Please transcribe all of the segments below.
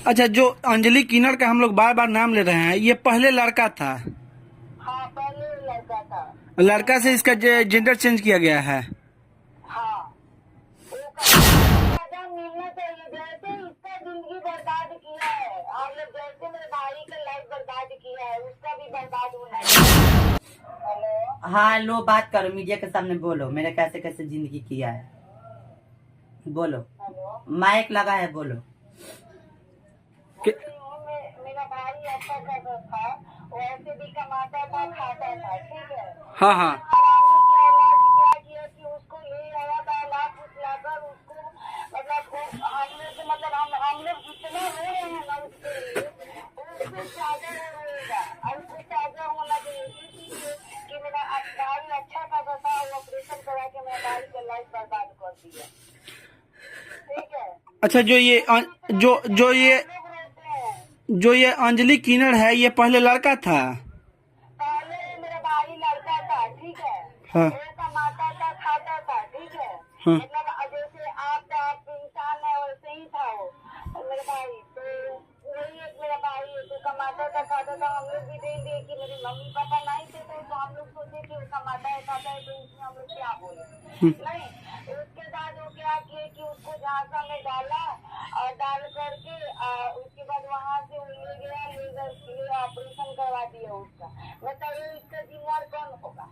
अच्छा, जो अंजलि किन्नर का हम लोग बार बार नाम ले रहे हैं, ये पहले लड़का था? हाँ, पहले लड़का था। लड़का से इसका जेंडर चेंज किया गया है? हाँ, सजा मिलना चाहिए। जैसे इसका जिंदगी बर्बाद किया है और जैसे मेरे भाई का लाइफ बर्बाद किया है, उसका भी बर्बाद होना चाहिए। हेलो। हाँ लो, बात करो, मीडिया के सामने बोलो, मेरा कैसे कैसे जिंदगी किया है, बोलो। हेलो। माइक लगा है, बोलो। मेरा भाई ऐसा करता था, वो ऐसे भी कमाता था, खाता था, ठीक है। हाँ हाँ। हरामी की औलाद क्या किया कि उसको ले आया था, लाख लाकर उसको, मतलब हम लोग से, मतलब हम लोग जितना रो रहे हैं ना उसके लिए, उससे ज्यादा वो रोएगा। और उससे ज्यादा होना चाहिए कि मेरा भाई अच्छा खाता था, वो ऑपरेशन करा के मेरा भाई का लाइफ बर्बाद कर दिया, ठीक है। अच्छा, जो ये अंजलि किन्नर है, ये पहले लड़का था? पहले मेरा भाई लड़का था, ठीक है। हाँ वो कमाता था, खाता था, ठीक है। हाँ। मतलब जैसे आप इंसान है, वैसे ही था वो मेरा भाई। तो वही एक मेरा भाई है, तो कमाता था, खाता था। हम लोग भी देख कि मेरे मम्मी पापा नहीं थे, तो हम लोग सोचे कि वो कमाता है, खाता है, तो इसमें हम लोग क्या बोले। नहीं, उसके बाद वो क्या किए कि उसको झांसा में डाला और डाल करके उसके बाद वहाँ से ले गया, ले ऑपरेशन करवा दिया उसका। बताइए इसका जिम्मेदार कौन होगा?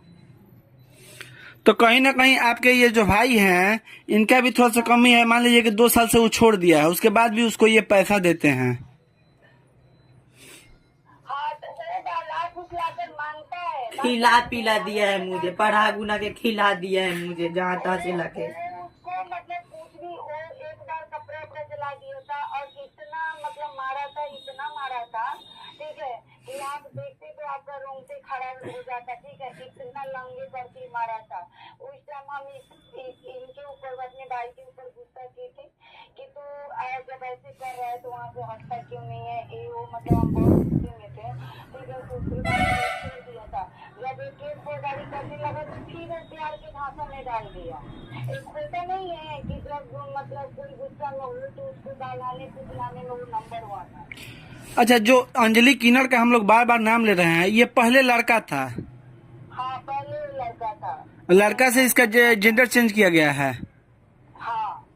तो कहीं ना कहीं आपके ये जो भाई हैं, इनका भी थोड़ा सा कमी है। मान लीजिए कि 2 साल से वो छोड़ दिया है, उसके बाद भी उसको ये पैसा देते हैं। हाँ, तो वो लाख लाकर मांगता है। खिला पिला दिया है मुझे, पढ़ा गुना के खिला दिया है मुझे, जहाँ तहाँ से लाके। उसको मतलब कुछ भी, वो एक बार कपड़ा उपड़ा जला दिया था और इतना मतलब मारा था, इतना मारा था, ठीक है, कि आप देखते तो आपका रोंगटे खड़ा हो जाता, ठीक है। इतना लंबे करके मारा था। उस टाइम हम इनके ऊपर, अपने भाई के ऊपर गुस्सा किए थे कि तू जब ऐसे कर रहा है तो वहाँ से हटता क्यों नहीं है, ये वो, मतलब हम बहुत गुस्से में थे, ठीक है। तो उसके बाद छोड़ दिया था। जब एक केस गाड़ी करने लगा तो फिर प्यार के झांसा में डाल दिया। एक होता नहीं है कि जब मतलब कोई गुस्सा में हो तो उसको बहलाने फुसलाने में वो नंबर 1 है। अच्छा, जो अंजलि किन्नर का हम लोग बार बार नाम ले रहे हैं, ये पहले लड़का था? हाँ, पहले लड़का था। लड़का से इसका जेंडर चेंज किया गया है? हाँ,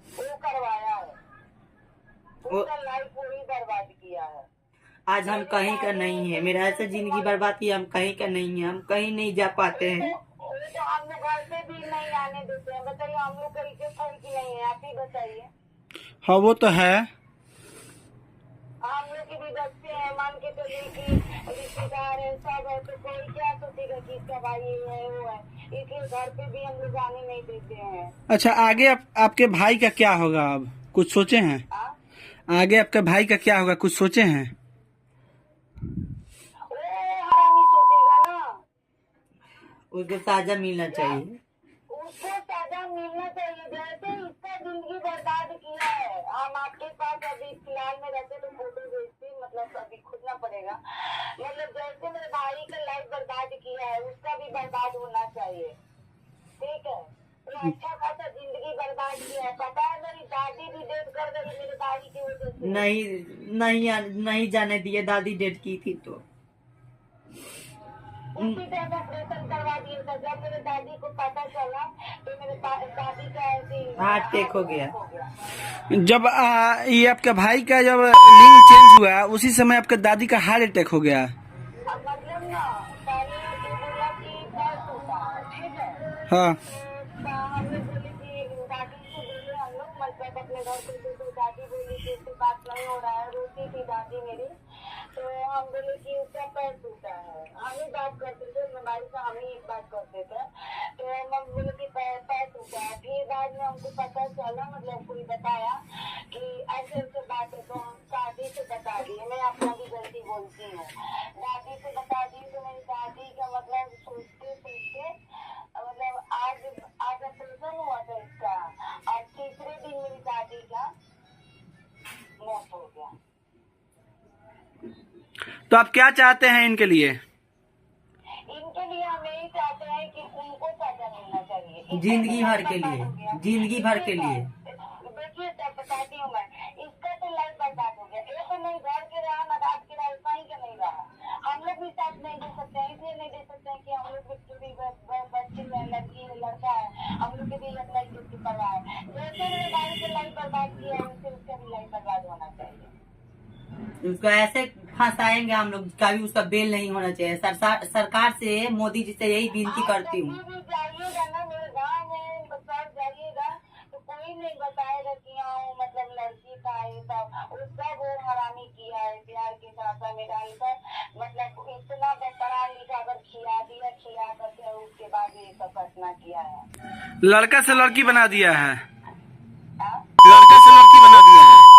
वो करवाया है, वो उसका लाइफ वही बर्बाद किया है। आज हम कहीं का नहीं है, मेरा ऐसा जिंदगी बर्बाद किया, हम कहीं का नहीं है, हम कहीं नहीं जा पाते हैं। वो तो हम लोग घर से भी नहीं आने देते हैं। बताइए, हम लोग का इज्जत है कि नहीं है? आप ही बताइए। हाँ, वो तो है। हम लोग के भी बच्चे हैं, मान के चलिए कि रिश्तेदार है, सब है, तो कोई क्या सोचेगा कि इसका भाई ये है वो है, इसलिए घर पे भी हम लोग आने नहीं देते हैं। अच्छा, आगे आपके भाई का क्या होगा? अब कुछ सोचे हैं? हाँ? आगे आपके भाई का क्या होगा, कुछ सोचे हैं? वो हरामी सोचेगा ना। उसको साजा मिलना चाहिए। उसको सजा मिलना चाहिए। जैसे इसका जिंदगी बर्बाद किया है, हम आपके पास अभी फिलहाल में रहते तो फोटो भेजते, मतलब अभी खोजना पड़ेगा। मतलब जैसे मेरे भाई का लाइफ बर्बाद किया है, उसका भी बर्बाद होना चाहिए, ठीक है। तो अच्छा खासा जिंदगी बर्बाद किया है। पता है, मेरी दादी भी डेथ कर गई मेरे भाई की वजह से। नहीं जाने दिए, दादी डेट की थी तो। उसी टाइम ऑपरेशन करवा दिया था। जब मेरे दादी को पता चला तो मेरे दादी का ऐसे हार्ट अटैक हो गया। जब ये आपके भाई का जब लिंग चेंज हुआ, उसी समय आपके दादी का हार्ट अटैक हो गया? अब मतलब ना, पहले ये बोला कि पैर टूटा, ठीक है। हाँ। तो हम लोग बोले कि दादी से बोले, हम लोग मतलब अपने घर पे थे, तो दादी बोली कि इससे बात नहीं हो रहा है, रोती थी दादी मेरी। तो हम बोले कि उसका पैर टूटा है। हम ही बात करते थे, मोबाइल से हम ही एक बात करते थे। तो हम बोले कि पैर टूटा है। फिर बाद में हमको पता चला, मतलब कोई बताया कि ऐसे ऐसे बात है, तो हम दादी से बता दिए। मैं अपना भी गलती बोलती हूँ, दादी से बता दी। तो मेरी दादी का मतलब सोचते सोचते, मतलब आज ऑपरेशन हुआ था इसका, और तीसरे दिन मेरी दादी का मौत हो गया। तो आप क्या चाहते हैं इनके लिए? इनके लिए हम यही चाहते हैं कि उनको सजा मिलना चाहिए। जिंदगी भर के लिए, जिंदगी भर के लिए। देखिए, तब बताती हूँ मैं, इसका तो लाइफ बर्बाद हो गया, इलाज होना चाहिए। उसको ऐसे फंसाएंगे हम लोग, कभी उसका बेल नहीं होना चाहिए। सरकार से, मोदी जी से यही विनती करती हूँ। आप भी जाइएगा ना मेरे गाँव में, बस जाइएगा तो कोई नहीं बताएगा कि हाँ मतलब लड़की था ये सब, उसका वो हरामी किया है प्यार के साथ में डालकर, मतलब इतना पढ़ा लिखा अगर खिला दिया, खिला करके उसके बाद ये सब घटना किया है। लड़का से लड़की बना दिया है, हाँ? लड़का से लड़की बना दिया है।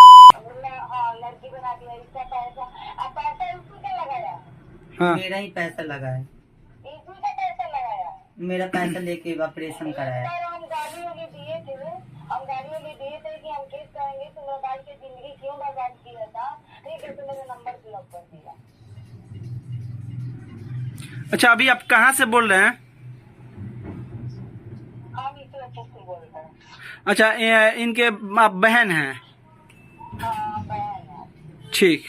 हाँ लड़की बना दिया। इसका पैसा, अब पैसा इसी का लगाया, हाँ मेरा ही पैसा लगा है, इसी का पैसा लगाया। मेरा पैसा लेके ऑपरेशन कराया। हम गाड़ी वाली दिए थे, हम गाड़ी वाली दिए थे कि हम केस करेंगे, तो मोबाइल की जिंदगी क्यों बर्बाद किया था, ठीक है तो मेरा नंबर ब्लॉक कर दिया। अच्छा, अभी आप कहाँ से बोल रहे हैं? हम इसलिए पुष्टि बोल रहे हैं। अच्छा, इनके आप बहन हैं? हाँ बहन है। ठीक।